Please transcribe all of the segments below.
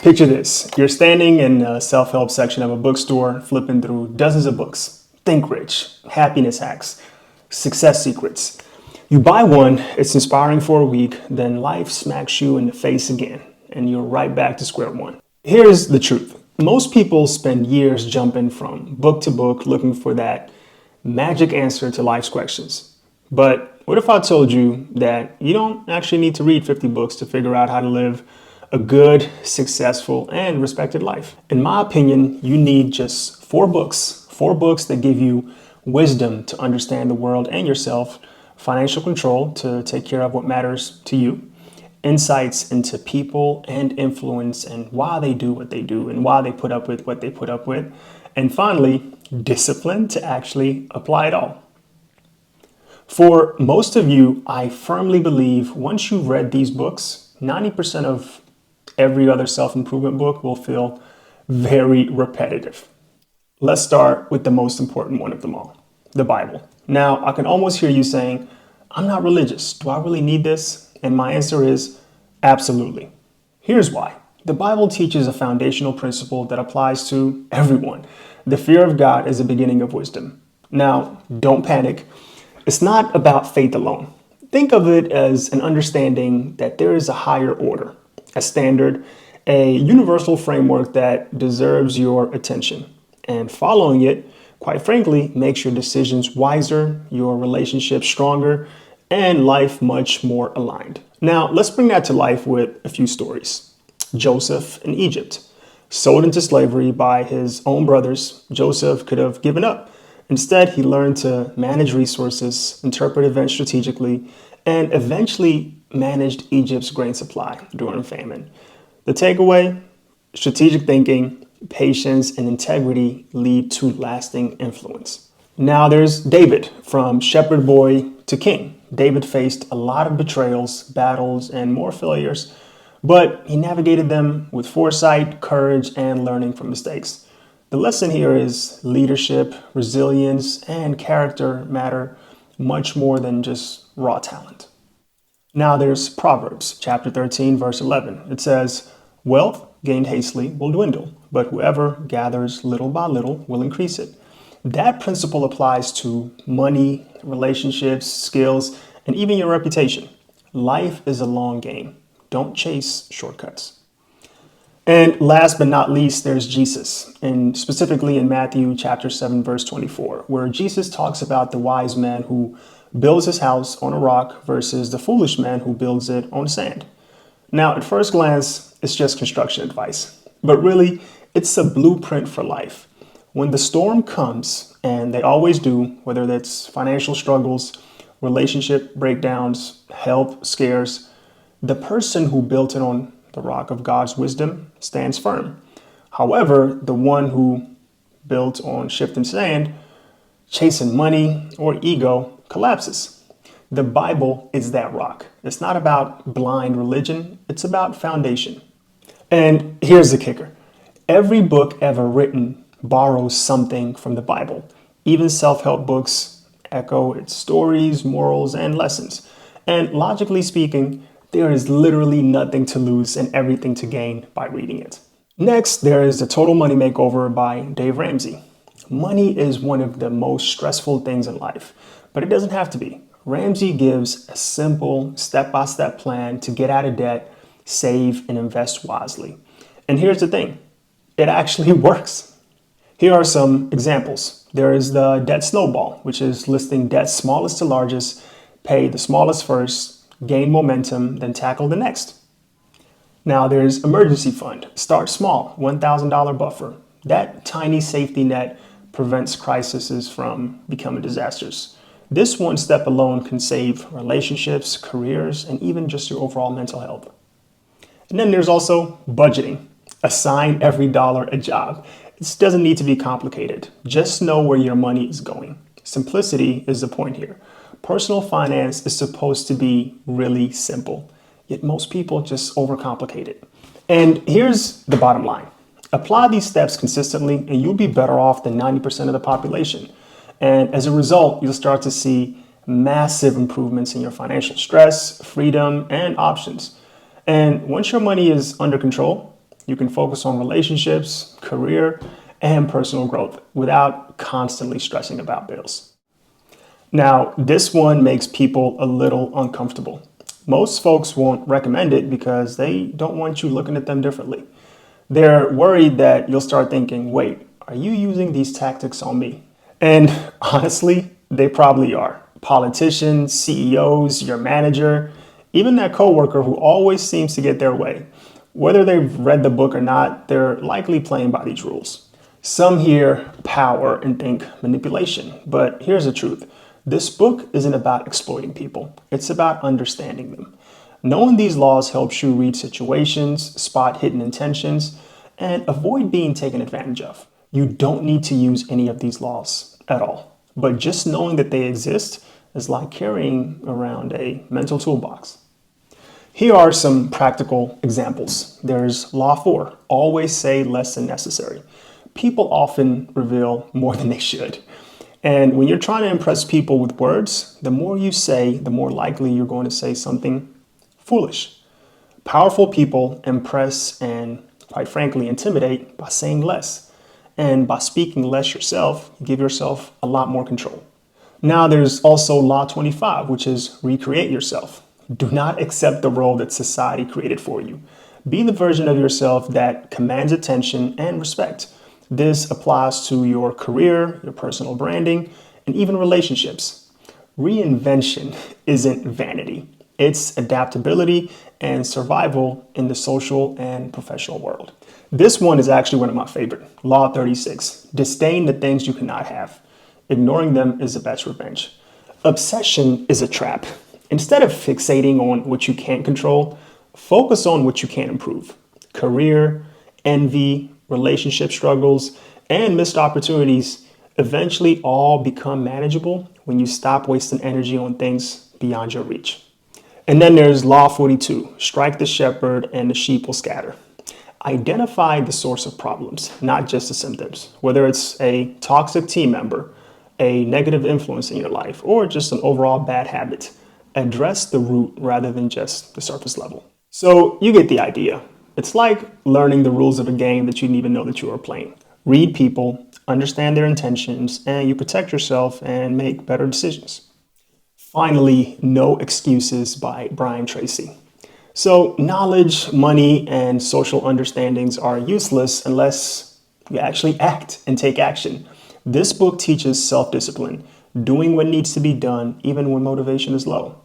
Picture this. You're standing in the self-help section of a bookstore, flipping through dozens of books. Think Rich, Happiness Hacks, Success Secrets. You buy one, it's inspiring for a week, then life smacks you in the face again, and you're right back to square one. Here's the truth. Most people spend years jumping from book to book looking for that magic answer to life's questions. But what if I told you that you don't actually need to read 50 books to figure out how to live a good, successful, and respected life? In my opinion, you need just four books that give you wisdom to understand the world and yourself, financial control to take care of what matters to you, insights into people and influence and why they do what they do and why they put up with what they put up with, and finally, discipline to actually apply it all. For most of you, I firmly believe once you've read these books, 90% of every other self-improvement book will feel very repetitive. Let's start with the most important one of them all, the Bible. Now, I can almost hear you saying, I'm not religious. Do I really need this? And my answer is absolutely. Here's why. The Bible teaches a foundational principle that applies to everyone. The fear of God is the beginning of wisdom. Now, don't panic. It's not about faith alone. Think of it as an understanding that there is a higher order, a standard, a universal framework that deserves your attention. And following it, quite frankly, makes your decisions wiser, your relationships stronger, and life much more aligned. Now, let's bring that to life with a few stories. Joseph in Egypt, sold into slavery by his own brothers, Joseph could have given up. Instead, he learned to manage resources, interpret events strategically, and eventually managed Egypt's grain supply during famine. The takeaway: strategic thinking, patience, and integrity lead to lasting influence. Now there's David, from shepherd boy to king. David faced a lot of betrayals, battles, and more failures, but he navigated them with foresight, courage, and learning from mistakes. The lesson here is leadership, resilience, and character matter much more than just raw talent. Now there's Proverbs chapter 13, verse 11. It says, wealth gained hastily will dwindle, but whoever gathers little by little will increase it. That principle applies to money, relationships, skills, and even your reputation. Life is a long game. Don't chase shortcuts. And last but not least, there's Jesus, and specifically in Matthew chapter 7, verse 24, where Jesus talks about the wise man who builds his house on a rock versus the foolish man who builds it on sand. Now, at first glance, it's just construction advice, but really, it's a blueprint for life. When the storm comes, and they always do, whether that's financial struggles, relationship breakdowns, health scares, the person who built it on the rock of God's wisdom stands firm. However, the one who built on shifting sand, chasing money or ego, collapses. The Bible is that rock. It's not about blind religion, it's about foundation. And here's the kicker. Every book ever written borrows something from the Bible. Even self-help books echo its stories, morals, and lessons. And logically speaking, there is literally nothing to lose and everything to gain by reading it. Next, there is The Total Money Makeover by Dave Ramsey. Money is one of the most stressful things in life, but it doesn't have to be. Ramsey gives a simple step-by-step plan to get out of debt, save, and invest wisely. And here's the thing, it actually works. Here are some examples. There is the debt snowball, which is listing debts smallest to largest, pay the smallest first, gain momentum, then tackle the next. Now there's emergency fund. Start small, $1,000 buffer. That tiny safety net prevents crises from becoming disasters. This one step alone can save relationships, careers, and even just your overall mental health. And then there's also budgeting. Assign every dollar a job. This doesn't need to be complicated. Just know where your money is going. Simplicity is the point here. Personal finance is supposed to be really simple, yet most people just overcomplicate it. And here's the bottom line. Apply these steps consistently and you'll be better off than 90% of the population. And as a result, you'll start to see massive improvements in your financial stress, freedom, and options. And once your money is under control, You can focus on relationships, career, and personal growth without constantly stressing about bills. Now, this one makes people a little uncomfortable. Most folks won't recommend it because they don't want you looking at them differently. They're worried that you'll start thinking, wait, are you using these tactics on me? And honestly, they probably are. Politicians, CEOs, your manager, even that coworker who always seems to get their way. Whether they've read the book or not, they're likely playing by these rules. Some hear power and think manipulation, but here's the truth. This book isn't about exploiting people. It's about understanding them. Knowing these laws helps you read situations, spot hidden intentions, and avoid being taken advantage of. You don't need to use any of these laws at all. But just knowing that they exist is like carrying around a mental toolbox. Here are some practical examples. There's Law 4, always say less than necessary. People often reveal more than they should. And when you're trying to impress people with words, the more you say, the more likely you're going to say something foolish. Powerful people impress and, quite frankly, intimidate by saying less. And by speaking less yourself, you give yourself a lot more control. Now there's also Law 25, which is recreate yourself. Do not accept the role that society created for you. Be the version of yourself that commands attention and respect. This applies to your career, your personal branding, and even relationships. Reinvention isn't vanity. It's adaptability and survival in the social and professional world. This one is actually one of my favorite. Law 36. Disdain the things you cannot have. Ignoring them is the best revenge. Obsession is a trap. Instead of fixating on what you can't control, focus on what you can improve. Career, envy, relationship struggles, and missed opportunities eventually all become manageable when you stop wasting energy on things beyond your reach. And then there's Law 42, strike the shepherd and the sheep will scatter. Identify the source of problems, not just the symptoms. Whether it's a toxic team member, a negative influence in your life, or just an overall bad habit, address the root rather than just the surface level. So you get the idea. It's like learning the rules of a game that you didn't even know that you were playing. Read people, understand their intentions, and you protect yourself and make better decisions. Finally, No Excuses by Brian Tracy. So knowledge, money, and social understandings are useless unless you actually act and take action. This book teaches self-discipline, doing what needs to be done even when motivation is low.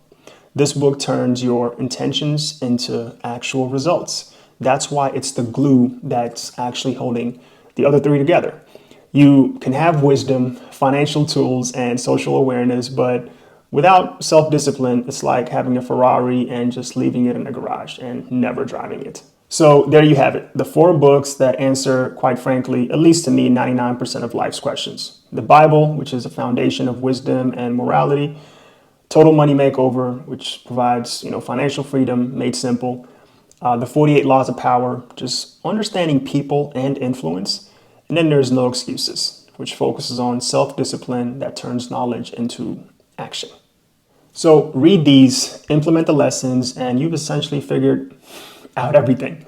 This book turns your intentions into actual results. That's why it's the glue that's actually holding the other three together. You can have wisdom, financial tools, and social awareness, but without self-discipline, it's like having a Ferrari and just leaving it in the garage and never driving it. So there you have it, the 4 books that answer, quite frankly, at least to me, 99% of life's questions. The Bible, which is a foundation of wisdom and morality. Total Money Makeover, which provides financial freedom made simple. The 48 Laws of Power, just understanding people and influence. And then there's No Excuses, which focuses on self-discipline that turns knowledge into action. So read these, implement the lessons, and you've essentially figured out everything.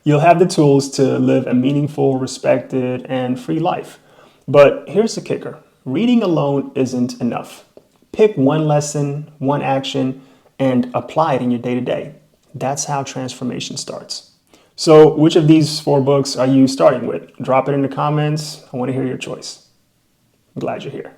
You'll have the tools to live a meaningful, respected, and free life. But here's the kicker. Reading alone isn't enough. Pick one lesson, one action, and apply it in your day-to-day. That's how transformation starts. So which of these 4 books are you starting with? Drop it in the comments. I want to hear your choice. I'm glad you're here.